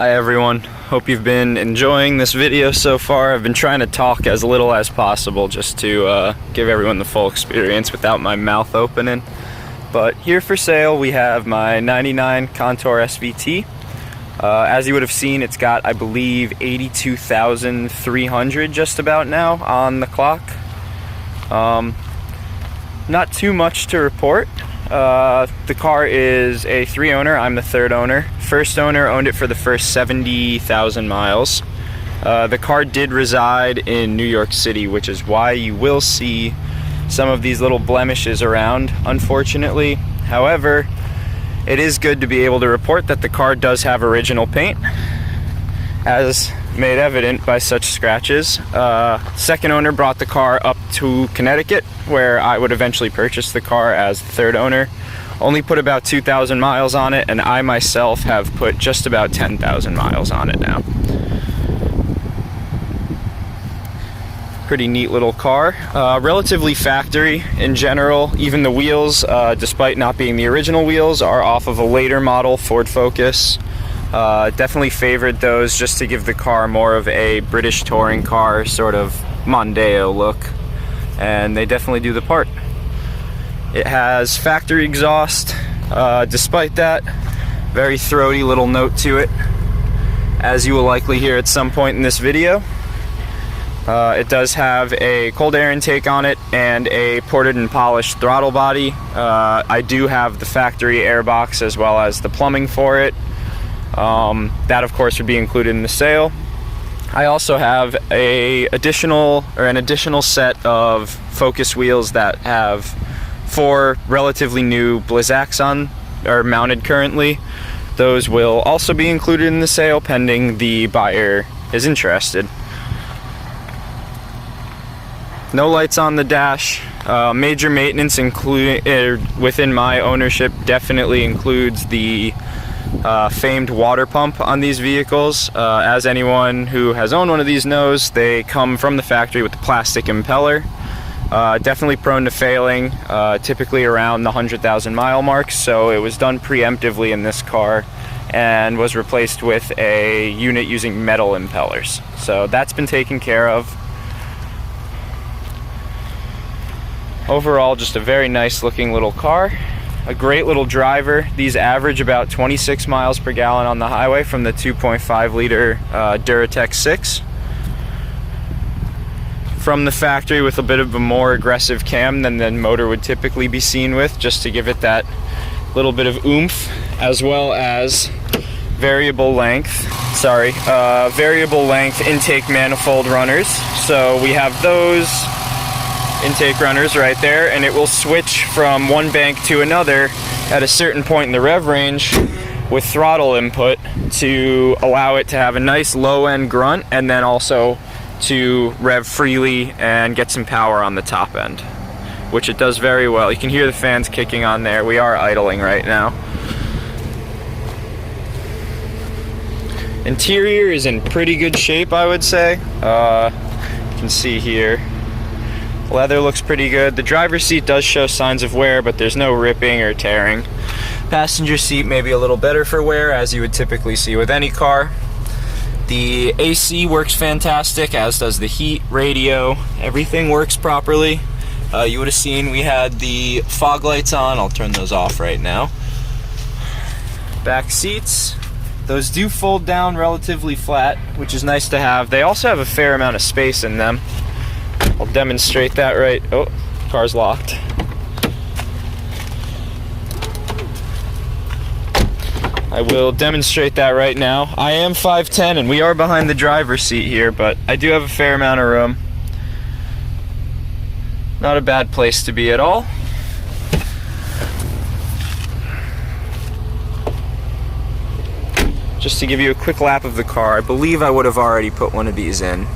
Hi everyone, hope you've been enjoying this video so far. I've been trying to talk as little as possible just to give everyone the full experience without my mouth opening. But here for sale we have my 99 Contour SVT. As you would have seen, it's got, I believe, 82,300 just about now on the clock. Not too much to report. The car is a 3-owner. I'm the 3rd owner. First owner owned it for the first 70,000 miles. The car did reside in New York City, which is why you will see some of these little blemishes around, unfortunately. However, it is good to be able to report that the car does have original paint, as made evident by such scratches. Second owner brought the car up to Connecticut, where I would eventually purchase the car as the 3rd owner. Only put about 2,000 miles on it, and I myself have put just about 10,000 miles on it now. Pretty neat little car. Relatively factory in general. Even the wheels, despite not being the original wheels, are off of a later model Ford Focus. Definitely favored those just to give the car more of a British touring car sort of Mondeo look, and they definitely do the part. It has factory exhaust. Despite that, very throaty little note to it, as you will likely hear at some point in this video. It does have a cold air intake on it and a ported and polished throttle body. I do have the factory airbox as well as the plumbing for it. That of course would be included in the sale. I also have an additional set of Focus wheels that have 4 relatively new Blizzaks on, or mounted currently. Those will also be included in the sale pending the buyer is interested. No lights on the dash. Major maintenance within my ownership definitely includes the famed water pump on these vehicles. As anyone who has owned one of these knows, they come from the factory with the plastic impeller. Definitely prone to failing, typically around the 100,000 mile mark, so it was done preemptively in this car and was replaced with a unit using metal impellers. So that's been taken care of. Overall, just a very nice looking little car. A great little driver. These average about 26 miles per gallon on the highway from the 2.5 liter Duratec 6. From the factory with a bit of a more aggressive cam than the motor would typically be seen with, just to give it that little bit of oomph, as well as variable length intake manifold runners. So we have those intake runners right there, and it will switch from one bank to another at a certain point in the rev range with throttle input to allow it to have a nice low end grunt, and then also to rev freely and get some power on the top end, which it does very well. You can hear the fans kicking on there. We are idling right now. Interior is in pretty good shape, I would say. You can see here, leather looks pretty good. The driver's seat does show signs of wear, but there's no ripping or tearing. Passenger seat may be a little better for wear, as you would typically see with any car. The AC works fantastic, as does the heat, radio, everything works properly. You would have seen we had the fog lights on. I'll turn those off right now. Back seats, those do fold down relatively flat, which is nice to have. They also have a fair amount of space in them. I'll demonstrate that right. Oh, car's locked. I will demonstrate that right now. I am 5'10", and we are behind the driver's seat here, but I do have a fair amount of room. Not a bad place to be at all. Just to give you a quick lap of the car, I believe I would have already put one of these in.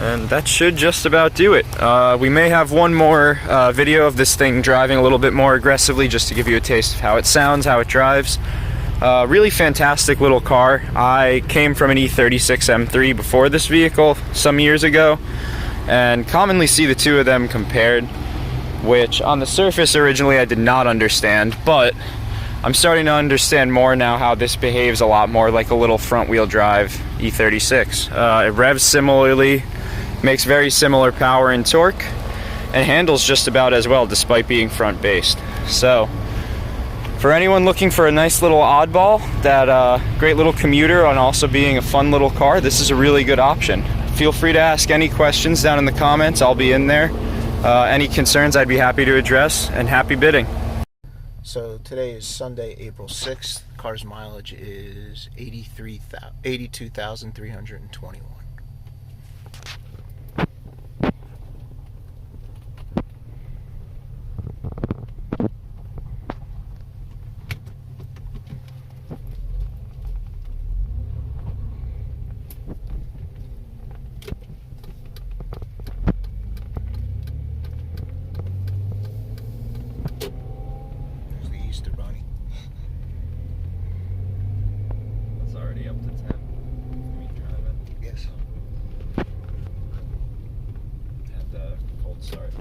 And that should just about do it. We may have one more video of this thing driving a little bit more aggressively, just to give you a taste of how it sounds, how it drives. Really fantastic little car. I came from an E36 M3 before this vehicle some years ago, and commonly see the two of them compared, which on the surface originally I did not understand, but I'm starting to understand more now how this behaves a lot more like a little front-wheel drive E36. It revs similarly, makes very similar power and torque, and handles just about as well despite being front-based. So, for anyone looking for a nice little oddball, that great little commuter and also being a fun little car, this is a really good option. Feel free to ask any questions down in the comments. I'll be in there. Any concerns I'd be happy to address, and happy bidding. So today is Sunday, April 6th. Car's mileage is 82,321. It's already up to 10. Can we drive it? Yes. Had the cold start.